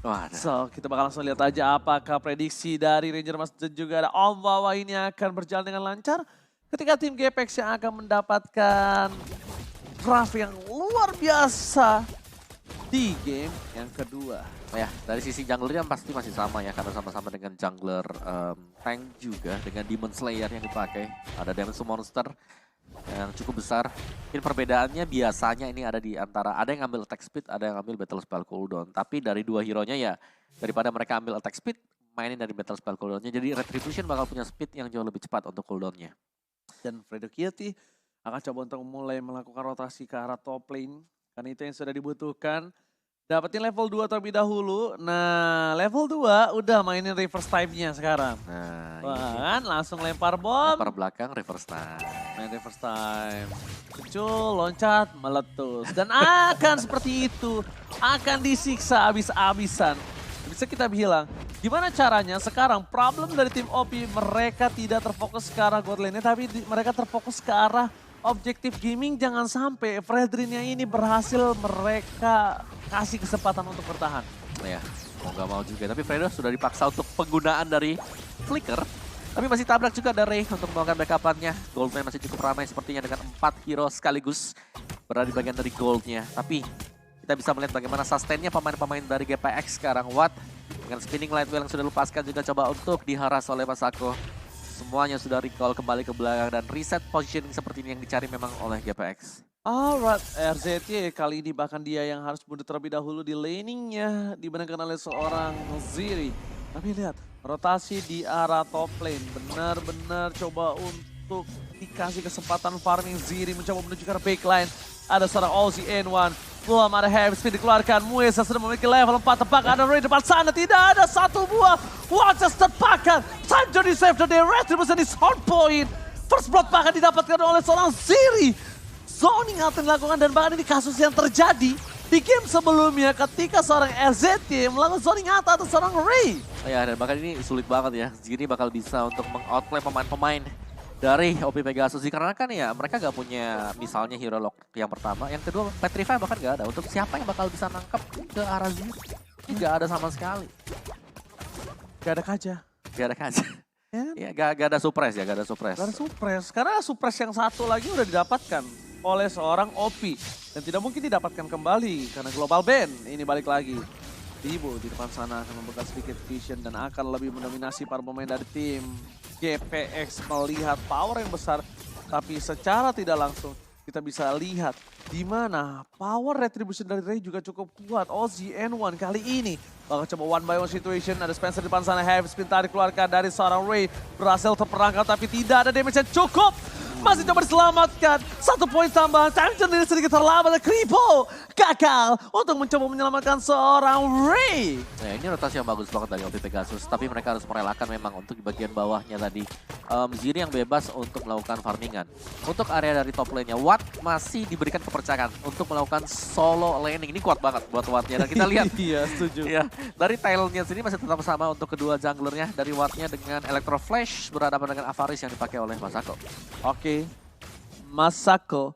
Waduh. So, kita bakal langsung lihat aja apakah prediksi dari Ranger Mas dan juga ada Om Wawa ini akan berjalan dengan lancar. Ketika tim GPX yang akan mendapatkan draft yang luar biasa di game yang kedua. Ya, dari sisi junglernya pasti masih sama ya, karena sama-sama dengan jungler tank juga, dengan Demon Slayer yang dipakai. Ada Damage Monster yang cukup besar. Mungkin perbedaannya biasanya ini ada di antara, ada yang ambil attack speed, ada yang ambil battle spell cooldown. Tapi dari dua hero-nya ya, daripada mereka ambil attack speed, mainin dari battle spell cooldown-nya. Jadi Retribution bakal punya speed yang jauh lebih cepat untuk cooldown-nya. Dan Fredo Kieti akan coba untuk mulai melakukan rotasi ke arah top lane. Karena itu yang sudah dibutuhkan. Dapetin level 2 terlebih dahulu. Nah, level 2 udah mainin reverse type-nya sekarang. Nah, Wah, ini kan langsung lempar bom. lempar belakang, reverse time. Main reverse time. Muncul, loncat, meletus. Dan akan seperti itu. Akan disiksa abis-abisan. Bisa kita bilang, gimana caranya sekarang problem dari tim OP mereka tidak terfokus ke arah god lane-nya, tapi mereka terfokus ke arah objektif gaming. Jangan sampai Fredrin-nya ini berhasil mereka kasih kesempatan untuk bertahan. Ya, mau gak mau juga. Tapi Fredo sudah dipaksa untuk penggunaan dari Flicker. Tapi masih tabrak juga ada Ray untuk melakukan backup-nya. Goldman masih cukup ramai sepertinya dengan 4 hero sekaligus berada di bagian dari goldnya. Tapi kita bisa melihat bagaimana sustainnya pemain-pemain dari GPX sekarang. Watt dengan spinning light wheel yang sudah lepaskan juga coba untuk diharas oleh Masako. Semuanya sudah recall kembali ke belakang dan reset positioning seperti ini yang dicari memang oleh GPX. Alright, RZT kali ini bahkan dia yang harus mundur terlebih dahulu di laningnya dimenangkan oleh seorang Ziri. Tapi lihat, rotasi di arah top lane benar-benar coba untuk dikasih kesempatan farming. Ziri mencoba menuju ke arah backline. Ada seorang Ozzy N1, belum ada heavy speed dikeluarkan. Muesa sudah memiliki level 4 tepak, ada Ray depan sana, tidak ada satu buah Watches terpakan. Sanjo di save dan Retribution di sound point. First blood bahkan didapatkan oleh seorang Ziri. Zoning atau dilakukan dan bahkan ini kasus yang terjadi di game sebelumnya ketika seorang RZT melakukan zoning atau seorang Ray. Oh ya, dan bahkan ini sulit banget ya. Ziri bakal bisa untuk meng-outplay pemain-pemain dari OP Pegasus. Karena kan ya mereka gak punya misalnya hero lock yang pertama. Yang kedua Petrify bahkan gak ada. Untuk siapa yang bakal bisa nangkep ke arah Ziri? Ini gak ada sama sekali. Gak ada kaca. Gak ada kaca. Ya, gak ada suppress ya, gak ada suppress. Gak ada suppress. Karena suppress yang satu lagi udah didapatkan oleh seorang OP. Dan tidak mungkin didapatkan kembali karena global ban ini balik lagi. Bibo di depan sana akan membuka sedikit vision dan akan lebih mendominasi para pemain dari tim GPX melihat power yang besar. Tapi secara tidak langsung kita bisa lihat di mana power retribution dari Ray juga cukup kuat. Ozzy N1 kali ini bakal coba one by one situation. Ada Spencer di depan sana, heavy spin tarik keluarkan dari seorang Ray. Berhasil terperangkap tapi tidak ada damage yang cukup. Masih coba diselamatkan. 1 poin tambahan. Time sendiri sedikit terlambat. Dan Kripo gagal untuk mencoba menyelamatkan seorang Ray. Nah, ini rotasi yang bagus banget dari OP Pegasus. Tapi mereka harus merelakan memang untuk di bagian bawahnya tadi. Ziri yang bebas untuk melakukan farmingan. Untuk area dari top lane-nya, Watt masih diberikan kepercayaan untuk melakukan solo laning. Ini kuat banget buat Watt-nya. Dan kita lihat. Iya, setuju. Ya, dari tile-nya sendiri masih tetap sama untuk kedua junglernya. Dari Watt-nya dengan Electro Flash berhadapan dengan Avaris yang dipakai oleh Masako. Oke, Masako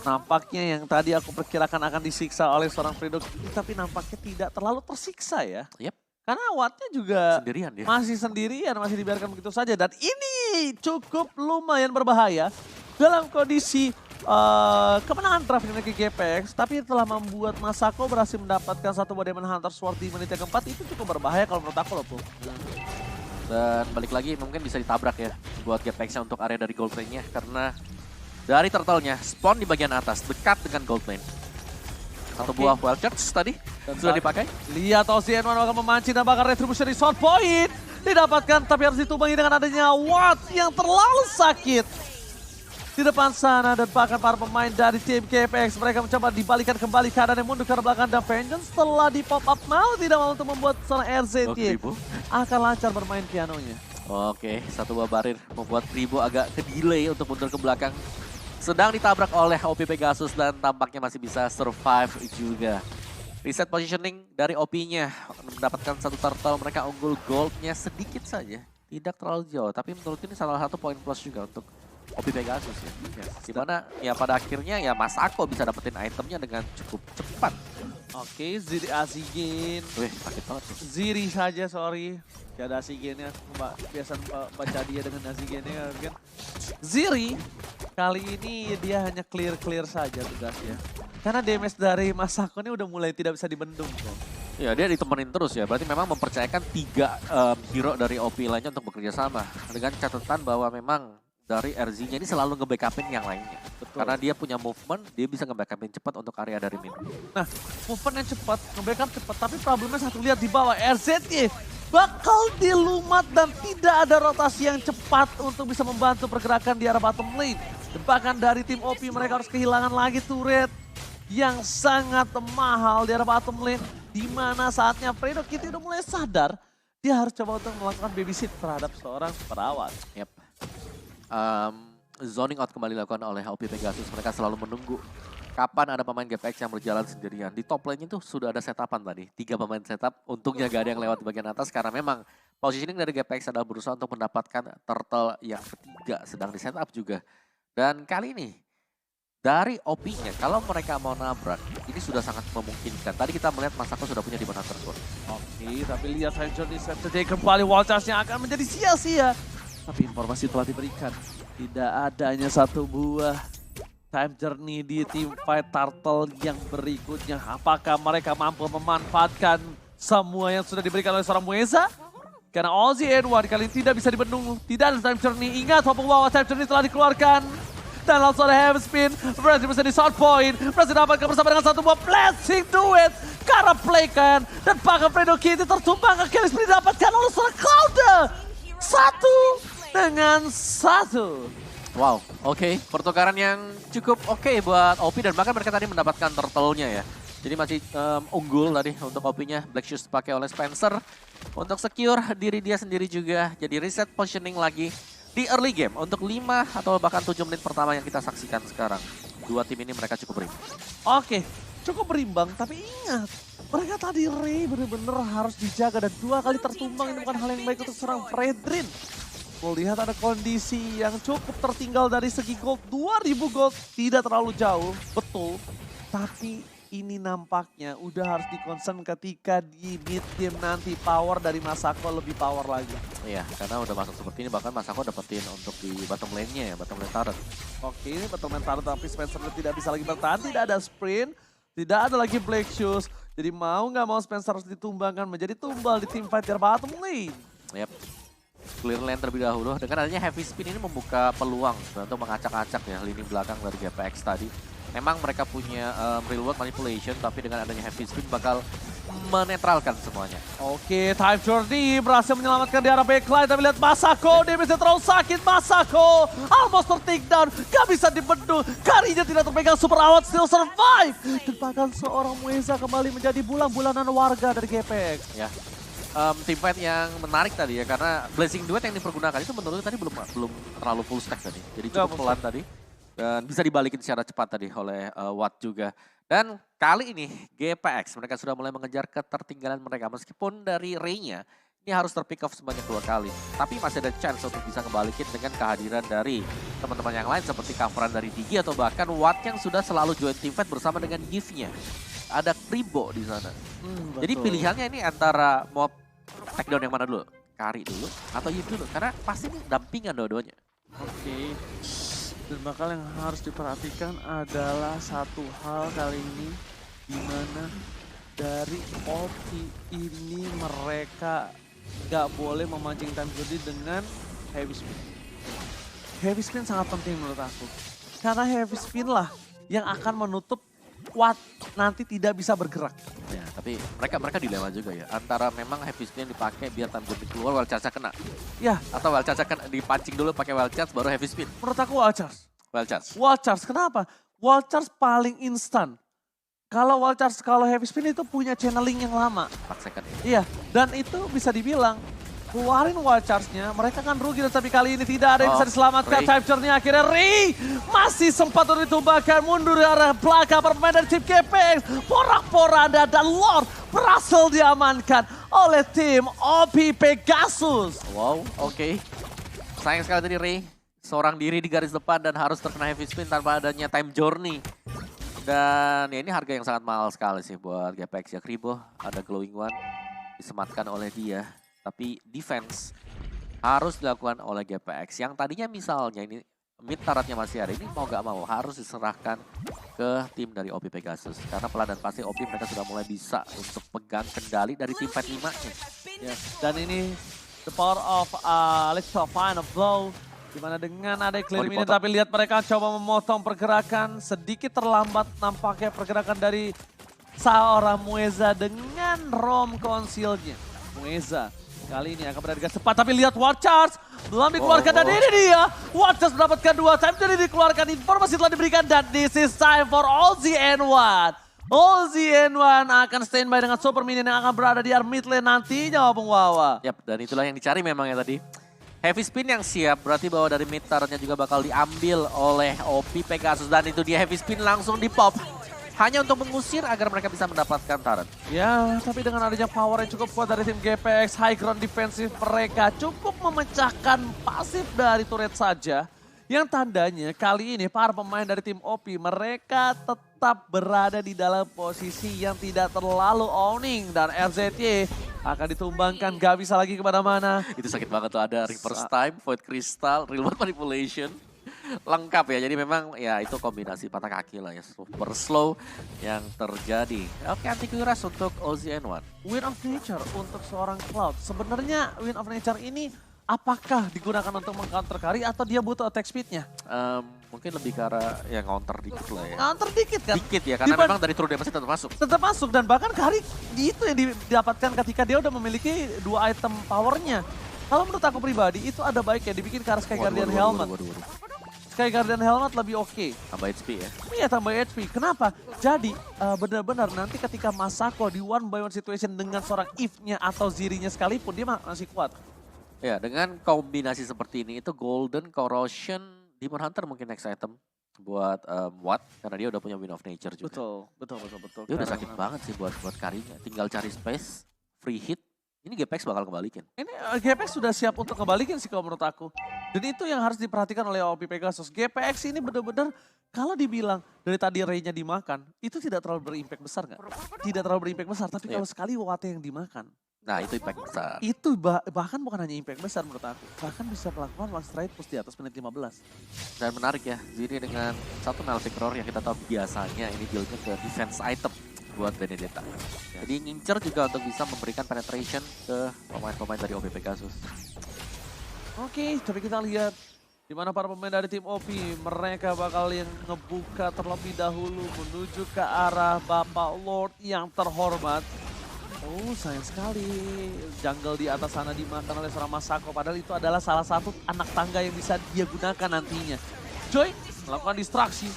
nampaknya yang tadi aku perkirakan akan disiksa oleh seorang Fredo, tapi nampaknya tidak terlalu tersiksa ya. Yep. Karena Wattnya juga Sendirian dia. masih sendirian, masih dibiarkan begitu saja. Dan ini cukup lumayan berbahaya dalam kondisi kemenangan draft dari GPX. Tapi telah membuat Masako berhasil mendapatkan satu buah Demon Hunter Sword di menit yang keempat. Itu cukup berbahaya kalau menurut aku loh, Pul. Dan balik lagi mungkin bisa ditabrak ya buat GPX-nya untuk area dari gold lane-nya. Karena dari turtle-nya spawn di bagian atas dekat dengan gold lane. Satu buah wild charge tadi dan sudah dipakai. Lihat Ozzy N1 akan memancing dan bakal retribution di sound point. Didapatkan tapi harus ditumbangi dengan adanya Watt yang terlalu sakit. Di depan sana dan bahkan para pemain dari tim GPX mereka mencoba dibalikan kembali keadaan yang mundur ke belakang dan Vengeance setelah di pop up mau tidak mau untuk membuat seorang RZT akan lancar bermain pianonya. Oke, satu buah barir membuat Kribo agak ke-delay untuk mundur ke belakang. Sedang ditabrak oleh OP Pegasus dan tampaknya masih bisa survive juga. Reset positioning dari OP-nya mendapatkan satu turtle, mereka unggul goldnya sedikit saja. Tidak terlalu jauh, tapi menurut ini salah satu poin plus juga untuk OP Pegasus ya. Dimana ya pada akhirnya ya Masako bisa dapetin itemnya dengan cukup cepat. Oke, Ziri Asigen. Wih, sakit banget tuh. Ziri saja, sorry. Gak ada Asigennya, biasa baca dia dengan Asigennya kan. Ziri, kali ini dia hanya clear-clear saja tugasnya. Karena damage dari Masako ini udah mulai tidak bisa dibendung kok. Ya, dia ditemenin terus ya. Berarti memang mempercayakan 3 hero dari OP lainnya untuk bekerja sama. Dengan catatan bahwa memang dari RZ-nya ini selalu nge-backupin yang lainnya. Betul. Karena dia punya movement, dia bisa nge-backupin cepat untuk area dari mid. Nah, movementnya cepat, nge-backup cepat. Tapi problemnya satu, lihat di bawah, RZY bakal dilumat dan tidak ada rotasi yang cepat untuk bisa membantu pergerakan di arah bottom lane. Dan bahkan dari tim OP mereka harus kehilangan lagi turret yang sangat mahal di arah bottom lane. Di mana saatnya Fredo Kitty udah mulai sadar, dia harus coba untuk melakukan babysit terhadap seorang perawat. Yep. Zoning out kembali dilakukan oleh OP Pegasus. Mereka selalu menunggu kapan ada pemain GPX yang berjalan sendirian. Di top lane itu sudah ada setapan tadi. 3 pemain setup, untungnya gak ada yang lewat di bagian atas karena memang positioning dari GPX adalah berusaha untuk mendapatkan turtle yang ketiga sedang di setup juga. Dan kali ini dari OP-nya, kalau mereka mau nabrak, ini sudah sangat memungkinkan. Tadi kita melihat Masako sudah punya di mana tersebut. Oke, tapi lihat Hanjor di set today kembali wall charge-nya akan menjadi sia-sia. Tapi informasi telah diberikan, tidak adanya satu buah time journey di tim fight turtle yang berikutnya. Apakah mereka mampu memanfaatkan semua yang sudah diberikan oleh seorang Mueza? Karena Ozzy Edward kali ini tidak bisa dibendung, tidak ada time journey. Ingat, Hopung Wawa time journey telah dikeluarkan. Dan langsung ada heavy spin, Brazil bisa di short point. Brazil dapatkan bersama dengan satu buah blessing duet. Karena playkan, dan bahkan Fredo Kitty tertumbang ke kill spin didapatkan oleh seorang Cloud. 1-1. Wow, oke. Pertukaran yang cukup oke buat OP dan bahkan mereka tadi mendapatkan turtle-nya ya. Jadi masih unggul tadi untuk OP-nya. Black Shoes dipakai oleh Spencer untuk secure diri dia sendiri juga. Jadi reset positioning lagi di early game untuk 5 atau bahkan 7 menit pertama yang kita saksikan sekarang. Dua tim ini mereka cukup berimbang. Oke, cukup berimbang, tapi ingat, mereka tadi Ray benar-benar harus dijaga dan 2 kali tertumbang ini bukan hal yang baik untuk seorang Fredrin. Melihat ada kondisi yang cukup tertinggal dari segi gold, 2000 gold tidak terlalu jauh, betul. Tapi ini nampaknya udah harus dikonsen ketika di mid game nanti power dari Masako lebih power lagi. Iya, karena udah masuk seperti ini bahkan Masako dapetin untuk di bottom lane-nya ya, bottom lane turret. Oke, ini bottom lane turret tapi Spencer tidak bisa lagi bertahan, tidak ada sprint, tidak ada lagi Black Shoes. Jadi mau nggak mau Spencer harus ditumbangkan menjadi tumbal di team fight di bottom lane. Yep. Clear lane terlebih dahulu. Dengan adanya heavy spin ini membuka peluang untuk mengacak-acak ya lini belakang dari GPX tadi. Memang mereka punya real world manipulation, tapi dengan adanya heavy spin bakal menetralkan semuanya. Oke, Time Journey berhasil menyelamatkan di arah backline. Tapi lihat Masako, dia bisa terlalu sakit. Masako almost ter-take down, gak bisa dibendung. Karinya tidak terpegang, super awat still survive. Dan bahkan seorang Mueza kembali menjadi bulan-bulanan warga dari GPX. Ya. Team fight yang menarik tadi ya, karena Blessing Duet yang dipergunakan itu menurut tadi belum terlalu full stack tadi. Jadi cukup pelan tadi. Dan bisa dibalikin secara cepat tadi oleh Watt juga. Dan kali ini GPX mereka sudah mulai mengejar ketertinggalan mereka. Meskipun dari Ray-nya ini harus terpick off sebanyak 2 kali. Tapi masih ada chance untuk bisa ngebalikin dengan kehadiran dari teman-teman yang lain seperti coveran dari Digi atau bahkan Watt yang sudah selalu join team fight bersama dengan Gift-nya. Ada Kribo di sana. Jadi pilihannya ini antara mau takedown yang mana dulu? Kari dulu atau Yip dulu? Karena pasti ini dampingan dua-duanya. Oke. Dan bakal yang harus diperhatikan adalah satu hal kali ini, di mana dari OP ini mereka gak boleh memancing time journey dengan heavy spin. Heavy spin sangat penting menurut aku. Karena heavy spin lah yang akan menutup Watt nanti tidak bisa bergerak. Ya, tapi mereka dilema juga ya. Antara memang heavy spin yang dipakai biar time journey keluar, wild charge kena. Ya, Atau wild charge kena dipancing dulu pakai wild charge baru heavy spin. menurut aku wall charge. Wild charge. Wall charge, kenapa? Wall charge paling instan. Kalau wall charge, kalau heavy spin itu punya channeling yang lama. 4 second. Iya, dan itu bisa dibilang keluarin wall charge-nya, mereka kan rugi, tapi kali ini tidak ada yang bisa diselamatkan. Ray. Time journey akhirnya Ray masih sempat untuk ditumbangkan, mundur dari arah belakang permain dari tim GPX. Porak-poranda dan Lord berhasil diamankan oleh tim OP Pegasus. Wow, oke. Sayang sekali tadi Ray. Seorang diri di garis depan dan harus terkena heavy spin tanpa adanya time journey. Dan ya ini harga yang sangat mahal sekali sih buat GPX ya. Kribo ada glowing one disematkan oleh dia. Tapi defense harus dilakukan oleh GPX. Yang tadinya misalnya ini mid turretnya masih ada. Ini mau gak mau harus diserahkan ke tim dari OP Pegasus. Karena pelan dan pasti OP mereka sudah mulai bisa untuk pegang kendali dari tim Fight 5-nya. Ya, dan ini the power of let's find a blow. Dimana dengan ada clear ini, tapi lihat mereka coba memotong pergerakan. Sedikit terlambat nampaknya pergerakan dari seorang Mueza dengan Rom Conceal-nya. Mueza kali ini akan berada dengan cepat, tapi lihat War Charge belum dikeluarkan dan ini dia. War Charge mendapatkan 2 time, jadi dikeluarkan, informasi telah diberikan dan this is time for Ozzy N1. Ozzy N1 akan standby dengan super minion yang akan berada di mid lane nantinya, Bung Wawa. Yap, dan itulah yang dicari memang ya tadi. Heavy spin yang siap, berarti bahwa dari mid turretnya juga bakal diambil oleh OP Pegasus. Dan itu dia heavy spin langsung di pop. Hanya untuk mengusir agar mereka bisa mendapatkan turret. Ya, tapi dengan adanya power yang cukup kuat dari tim GPX, high ground defensif mereka cukup memecahkan pasif dari turret saja. Yang tandanya kali ini para pemain dari tim OP mereka tetap berada di dalam posisi yang tidak terlalu owning. Dan RZY akan ditumbangkan, gak bisa lagi kemana-mana. Itu sakit banget tuh, ada reverse time, void crystal, real world manipulation. Lengkap ya, jadi memang ya itu kombinasi patah kaki lah ya, super slow yang terjadi. Oke, anti kuras untuk Ozzy N1. Wind of Nature untuk seorang Cloud. Sebenarnya Wind of Nature ini apakah digunakan untuk meng-counter carry atau dia butuh attack speed-nya? Mungkin lebih ke arah ya counter dikit lah ya. Counter dikit kan? Dikit ya, karena memang dari true damage tetap masuk. Tetap masuk dan bahkan carry itu yang didapatkan ketika dia udah memiliki 2 item powernya. Kalau menurut aku pribadi itu ada baiknya dibikin ke arah Sky Guardian Helmet. Sky Guardian Helmet lebih oke. Tambah HP ya? Iya, tambah HP. Kenapa? Jadi benar-benar nanti ketika Masako di one by one situation dengan seorang Eve-nya atau Ziri-nya sekalipun dia masih kuat. Ya, dengan kombinasi seperti ini itu Golden Corrosion Demon Hunter mungkin next item buat Watt karena dia udah punya Wind of Nature juga. Betul. Dia udah sakit banget sih buat karinya. Tinggal cari space, free hit. Ini GPX bakal kembalikan. Ini GPX sudah siap untuk kembalikan sih kalau menurut aku. Dan itu yang harus diperhatikan oleh OP Pegasus. GPX ini benar-benar kalau dibilang dari tadi Ray-nya dimakan, itu tidak terlalu berimpact besar nggak? Tidak terlalu berimpact besar, tapi kalau sekali Watt yang dimakan. Nah itu impact besar. Itu bahkan bukan hanya impact besar menurut aku. Bahkan bisa melakukan one strike push di atas menit 15. Dan menarik ya, Ziri dengan satu Melting Roar yang kita tahu biasanya ini build-nya ke defense item buat Benedetta. Jadi ngincer juga untuk bisa memberikan penetration ke pemain-pemain dari OP Pegasus. Oke, tapi kita lihat di mana para pemain dari tim OP mereka bakal yang ngebuka terlebih dahulu menuju ke arah Bapak Lord yang terhormat. Oh sayang sekali, jungle di atas sana dimakan oleh seorang Masako. Padahal itu adalah salah satu anak tangga yang bisa dia gunakan nantinya. Joy melakukan distraksi.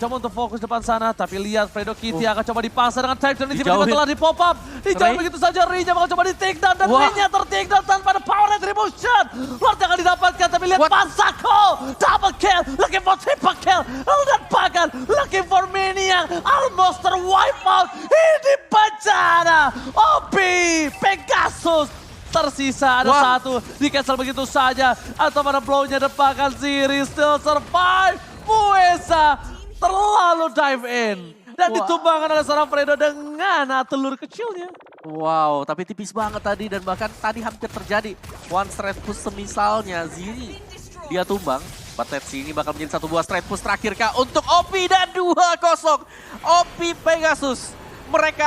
Coba untuk fokus depan sana, tapi lihat Fredo Kitty akan coba dipaksa dengan type dan tiba-tiba telah di pop up. Dijauh begitu saja, Ray-nya bakal coba di take down dan Ray-nya ter-take down tanpa ada power retribution. Lord akan didapatkan, tapi lihat Masako, double kill, looking for triple kill. Dan bahkan looking for Minion, almost ter-wipe out. Ini bencana, OP Pegasus. Tersisa ada satu, di-cancel begitu saja. Atau pada blow-nya depan Ziri still survive. Mueza terlalu dive in. Dan ditumbangkan oleh seorang Fredo dengan telur kecilnya. Wow, tapi tipis banget tadi dan bahkan tadi hampir terjadi. One straight push semisalnya Ziri. Dia tumbang, Patetsi ini bakal menjadi satu buah straight push terakhir kah untuk OP dan 2-0. OP Pegasus. Mereka